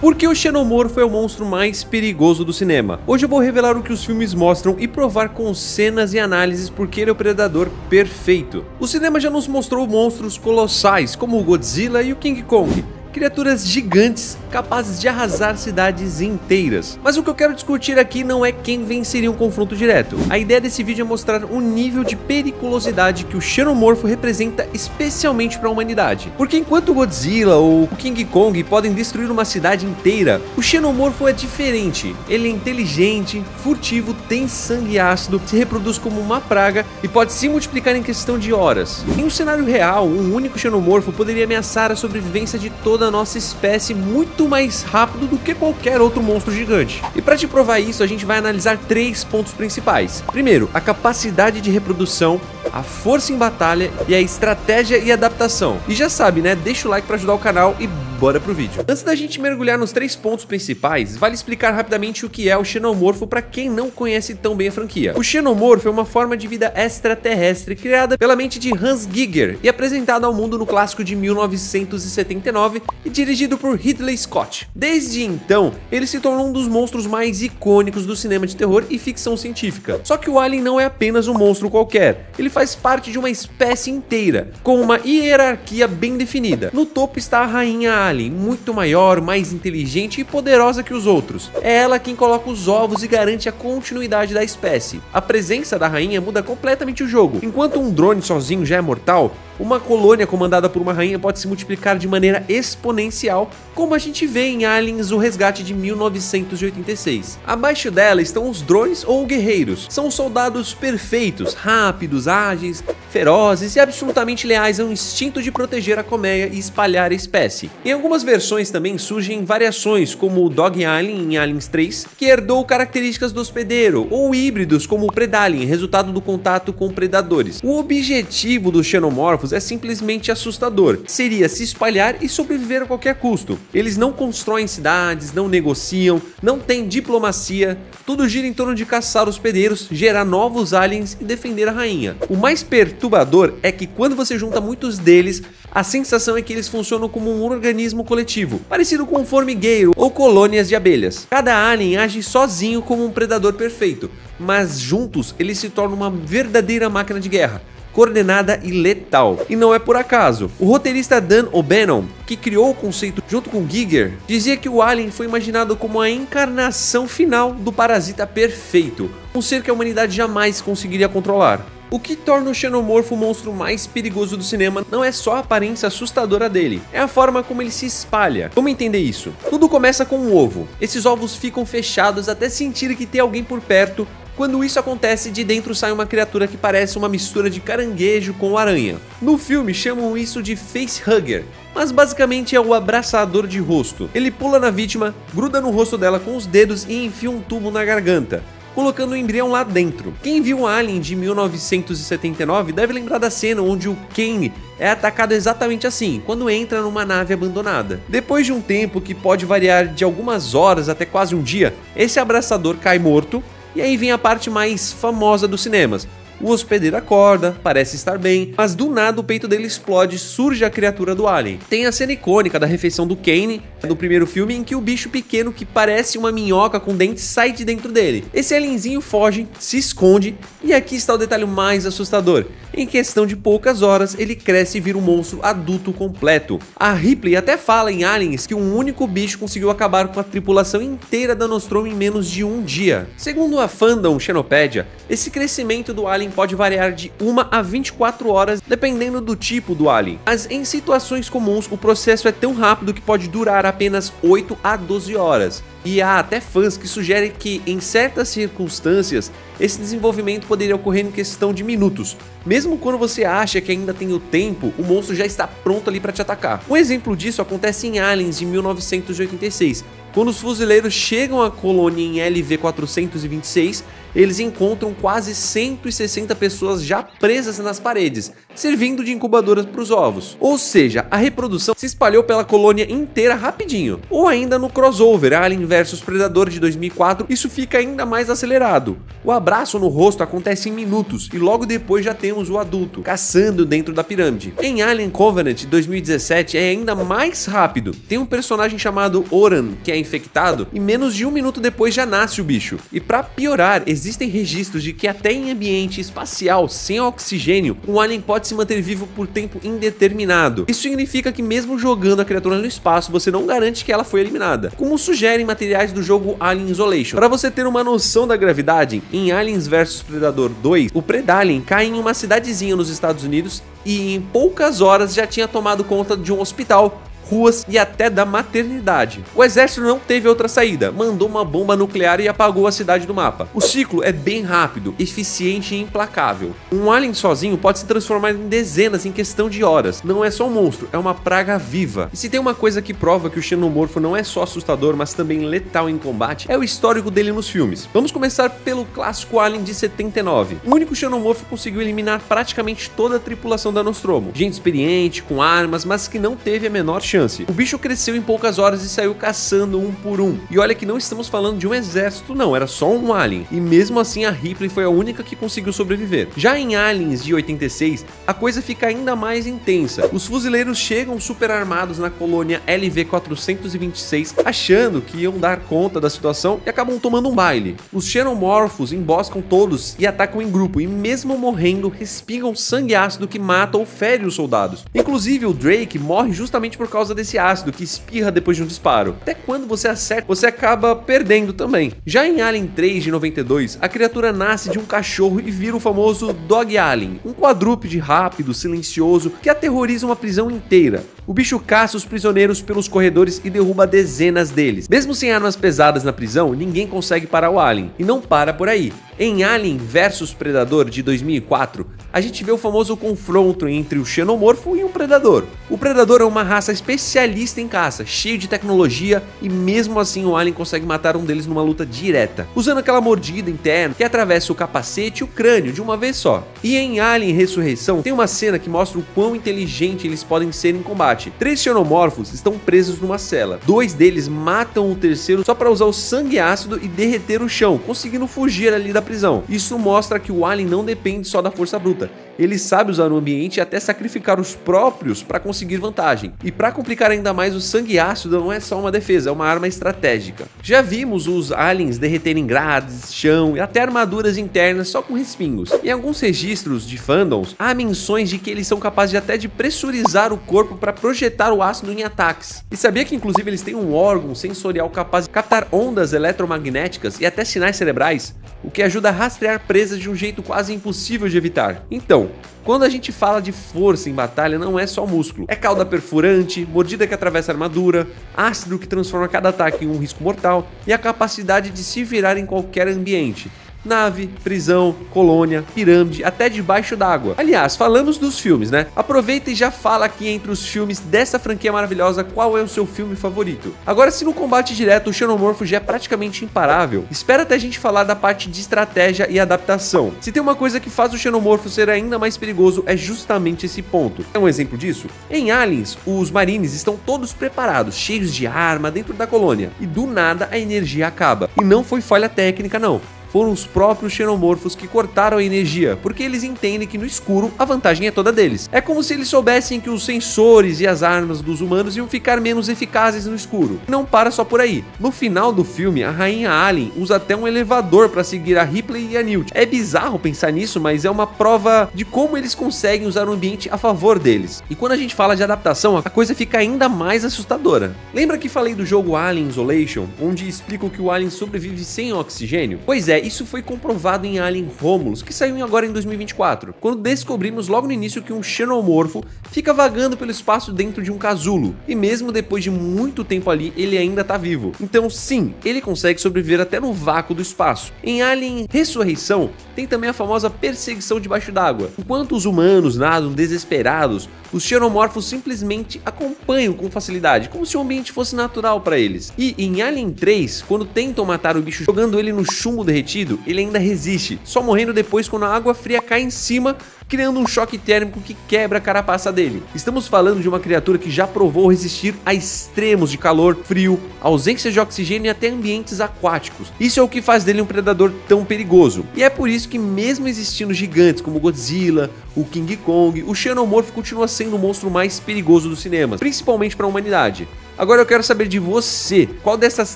Por que o Xenomorfo é o monstro mais perigoso do cinema? Hoje eu vou revelar o que os filmes mostram e provar com cenas e análises porque ele é o predador perfeito. O cinema já nos mostrou monstros colossais como o Godzilla e o King Kong. Criaturas gigantes capazes de arrasar cidades inteiras. Mas o que eu quero discutir aqui não é quem venceria um confronto direto. A ideia desse vídeo é mostrar o nível de periculosidade que o Xenomorfo representa especialmente para a humanidade. Porque enquanto o Godzilla ou o King Kong podem destruir uma cidade inteira, o Xenomorfo é diferente. Ele é inteligente, furtivo, tem sangue ácido, se reproduz como uma praga e pode se multiplicar em questão de horas. Em um cenário real, um único Xenomorfo poderia ameaçar a sobrevivência de toda a nossa espécie muito mais rápido do que qualquer outro monstro gigante. E para te provar isso, a gente vai analisar 3 pontos principais. Primeiro, a capacidade de reprodução, a força em batalha e a estratégia e adaptação. E já sabe, né? Deixa o like para ajudar o canal e bora pro vídeo. Antes da gente mergulhar nos 3 pontos principais, vale explicar rapidamente o que é o Xenomorfo para quem não conhece tão bem a franquia. O Xenomorfo é uma forma de vida extraterrestre criada pela mente de Hans Giger e apresentada ao mundo no clássico de 1979 e dirigido por Ridley Scott. Desde então, ele se tornou um dos monstros mais icônicos do cinema de terror e ficção científica. Só que o Alien não é apenas um monstro qualquer, ele faz parte de uma espécie inteira, com uma hierarquia bem definida. No topo está a rainha Alien, muito maior, mais inteligente e poderosa que os outros. É ela quem coloca os ovos e garante a continuidade da espécie. A presença da rainha muda completamente o jogo. Enquanto um drone sozinho já é mortal, uma colônia comandada por uma rainha pode se multiplicar de maneira exponencial, como a gente vê em Aliens: O Resgate de 1986. Abaixo dela estão os drones ou guerreiros. São soldados perfeitos, rápidos, ágeis, ferozes e absolutamente leais ao instinto de proteger a colmeia e espalhar a espécie. Em algumas versões também surgem variações, como o Dog Alien em Aliens 3, que herdou características do hospedeiro, ou híbridos como o Predalien, resultado do contato com predadores. O objetivo dos Xenomorphos é simplesmente assustador. Seria se espalhar e sobreviver a qualquer custo. Eles não constroem cidades, não negociam, não têm diplomacia, tudo gira em torno de caçar hospedeiros, gerar novos aliens e defender a rainha. O mais perturbador é que quando você junta muitos deles, a sensação é que eles funcionam como um organismo coletivo, parecido com um formigueiro ou colônias de abelhas. Cada alien age sozinho como um predador perfeito, mas juntos eles se tornam uma verdadeira máquina de guerra, coordenada e letal. E não é por acaso. O roteirista Dan O'Bannon, que criou o conceito junto com Giger, dizia que o Alien foi imaginado como a encarnação final do parasita perfeito, um ser que a humanidade jamais conseguiria controlar. O que torna o Xenomorfo o monstro mais perigoso do cinema não é só a aparência assustadora dele, é a forma como ele se espalha. Como entender isso? Tudo começa com um ovo. Esses ovos ficam fechados até sentir que tem alguém por perto. Quando isso acontece, de dentro sai uma criatura que parece uma mistura de caranguejo com aranha. No filme chamam isso de facehugger, mas basicamente é o abraçador de rosto. Ele pula na vítima, gruda no rosto dela com os dedos e enfia um tubo na garganta, colocando o embrião lá dentro. Quem viu Alien de 1979 deve lembrar da cena onde o Kane é atacado exatamente assim, quando entra numa nave abandonada. Depois de um tempo que pode variar de algumas horas até quase um dia, esse abraçador cai morto. E aí vem a parte mais famosa dos cinemas. O hospedeiro acorda, parece estar bem, mas do nada o peito dele explode e surge a criatura do Alien. Tem a cena icônica da refeição do Kane, no primeiro filme, em que o bicho pequeno que parece uma minhoca com dentes sai de dentro dele. Esse alienzinho foge, se esconde, e aqui está o detalhe mais assustador. Em questão de poucas horas, ele cresce e vira um monstro adulto completo. A Ripley até fala em Aliens que um único bicho conseguiu acabar com a tripulação inteira da Nostromo em menos de um dia. Segundo a fandom Xenopedia, esse crescimento do Alien pode variar de 1 a 24 horas, dependendo do tipo do Alien. Mas em situações comuns, o processo é tão rápido que pode durar apenas 8 a 12 horas. E há até fãs que sugerem que, em certas circunstâncias, esse desenvolvimento poderia ocorrer em questão de minutos. Mesmo quando você acha que ainda tem o tempo, o monstro já está pronto ali para te atacar. Um exemplo disso acontece em Aliens de 1986, quando os fuzileiros chegam à colônia em LV-426 eles encontram quase 160 pessoas já presas nas paredes, servindo de incubadoras para os ovos. Ou seja, a reprodução se espalhou pela colônia inteira rapidinho. Ou ainda no crossover Alien vs Predador de 2004, isso fica ainda mais acelerado. O abraço no rosto acontece em minutos e logo depois já temos o adulto caçando dentro da pirâmide. Em Alien Covenant de 2017 é ainda mais rápido. Tem um personagem chamado Oran que é infectado e menos de um minuto depois já nasce o bicho. E para piorar, existem registros de que até em ambiente espacial sem oxigênio, um alien pode se manter vivo por tempo indeterminado. Isso significa que mesmo jogando a criatura no espaço, você não garante que ela foi eliminada, como sugerem materiais do jogo Alien Isolation. Para você ter uma noção da gravidade, em Aliens vs Predador 2, o Predalien cai em uma cidadezinha nos Estados Unidos e em poucas horas já tinha tomado conta de um hospital, ruas e até da maternidade. O exército não teve outra saída, mandou uma bomba nuclear e apagou a cidade do mapa. O ciclo é bem rápido, eficiente e implacável. Um alien sozinho pode se transformar em dezenas em questão de horas. Não é só um monstro, é uma praga viva. E se tem uma coisa que prova que o xenomorfo não é só assustador, mas também letal em combate, é o histórico dele nos filmes. Vamos começar pelo clássico Alien de 79. O único xenomorfo conseguiu eliminar praticamente toda a tripulação da Nostromo. Gente experiente, com armas, mas que não teve a menor chance. O bicho cresceu em poucas horas e saiu caçando um por um. E olha que não estamos falando de um exército não, era só um alien. E mesmo assim a Ripley foi a única que conseguiu sobreviver. Já em Aliens de 86, a coisa fica ainda mais intensa. Os fuzileiros chegam super armados na colônia LV-426, achando que iam dar conta da situação e acabam tomando um baile. Os xenomorfos emboscam todos e atacam em grupo, e mesmo morrendo, respingam sangue ácido que mata ou fere os soldados. Inclusive o Drake morre justamente por causa desse ácido que espirra depois de um disparo. Até quando você acerta, você acaba perdendo também. Já em Alien 3 de 92, a criatura nasce de um cachorro e vira o famoso Dog Alien, um quadrúpede rápido, silencioso, que aterroriza uma prisão inteira. O bicho caça os prisioneiros pelos corredores e derruba dezenas deles. Mesmo sem armas pesadas na prisão, ninguém consegue parar o Alien. E não para por aí. Em Alien vs Predador de 2004, a gente vê o famoso confronto entre o xenomorfo e um predador. O predador é uma raça especialista em caça, cheio de tecnologia, e mesmo assim o Alien consegue matar um deles numa luta direta, usando aquela mordida interna que atravessa o capacete e o crânio de uma vez só. E em Alien Ressurreição tem uma cena que mostra o quão inteligente eles podem ser em combate. 3 xenomorfos estão presos numa cela. 2 deles matam o terceiro só para usar o sangue ácido e derreter o chão, conseguindo fugir ali da prisão. Isso mostra que o Alien não depende só da força bruta. Ele sabe usar o ambiente e até sacrificar os próprios para conseguir vantagem. E para complicar ainda mais, o sangue ácido não é só uma defesa, é uma arma estratégica. Já vimos os aliens derreterem grades, chão e até armaduras internas só com respingos. Em alguns registros de fandoms, há menções de que eles são capazes até de pressurizar o corpo para projetar o ácido em ataques. E sabia que inclusive eles têm um órgão sensorial capaz de captar ondas eletromagnéticas e até sinais cerebrais, o que ajuda a rastrear presas de um jeito quase impossível de evitar. Então, quando a gente fala de força em batalha, não é só músculo. É cauda perfurante, mordida que atravessa a armadura, ácido que transforma cada ataque em um risco mortal e a capacidade de se virar em qualquer ambiente. Nave, prisão, colônia, pirâmide, até debaixo d'água. Aliás, falamos dos filmes, né? Aproveita e já fala aqui entre os filmes dessa franquia maravilhosa qual é o seu filme favorito. Agora, se no combate direto o xenomorfo já é praticamente imparável, espera até a gente falar da parte de estratégia e adaptação. Se tem uma coisa que faz o xenomorfo ser ainda mais perigoso, é justamente esse ponto. É um exemplo disso? Em Aliens, os marines estão todos preparados, cheios de arma dentro da colônia, e do nada a energia acaba. E não foi falha técnica não. Foram os próprios xenomorfos que cortaram a energia, porque eles entendem que no escuro a vantagem é toda deles. É como se eles soubessem que os sensores e as armas dos humanos iam ficar menos eficazes no escuro. E não para só por aí. No final do filme, a rainha Alien usa até um elevador para seguir a Ripley e a Newt. É bizarro pensar nisso, mas é uma prova de como eles conseguem usar o ambiente a favor deles. E quando a gente fala de adaptação, a coisa fica ainda mais assustadora. Lembra que falei do jogo Alien Isolation, onde explico que o Alien sobrevive sem oxigênio? Pois é, isso foi comprovado em Alien Romulus, que saiu agora em 2024, quando descobrimos logo no início que um xenomorfo fica vagando pelo espaço dentro de um casulo, e mesmo depois de muito tempo ali, ele ainda tá vivo. Então sim, ele consegue sobreviver até no vácuo do espaço. Em Alien Ressurreição, tem também a famosa perseguição debaixo d'água. Enquanto os humanos nadam desesperados, os xenomorfos simplesmente acompanham com facilidade, como se o ambiente fosse natural para eles. E em Alien 3, quando tentam matar o bicho jogando ele no chumbo derretido, derretido, ele ainda resiste, só morrendo depois quando a água fria cai em cima, criando um choque térmico que quebra a carapaça dele. Estamos falando de uma criatura que já provou resistir a extremos de calor, frio, ausência de oxigênio e até ambientes aquáticos. Isso é o que faz dele um predador tão perigoso. E é por isso que, mesmo existindo gigantes como Godzilla, o King Kong, o Xenomorfo continua sendo o monstro mais perigoso dos cinemas, principalmente para a humanidade. Agora eu quero saber de você, qual dessas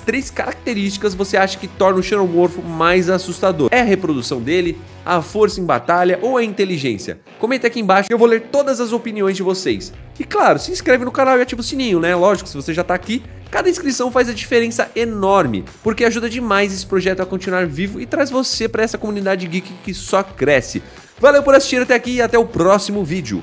3 características você acha que torna o Xenomorfo mais assustador? É a reprodução dele, a força em batalha ou a inteligência? Comenta aqui embaixo que eu vou ler todas as opiniões de vocês. E claro, se inscreve no canal e ativa o sininho, né? Lógico, se você já tá aqui, cada inscrição faz a diferença enorme, porque ajuda demais esse projeto a continuar vivo e traz você para essa comunidade geek que só cresce. Valeu por assistir até aqui e até o próximo vídeo.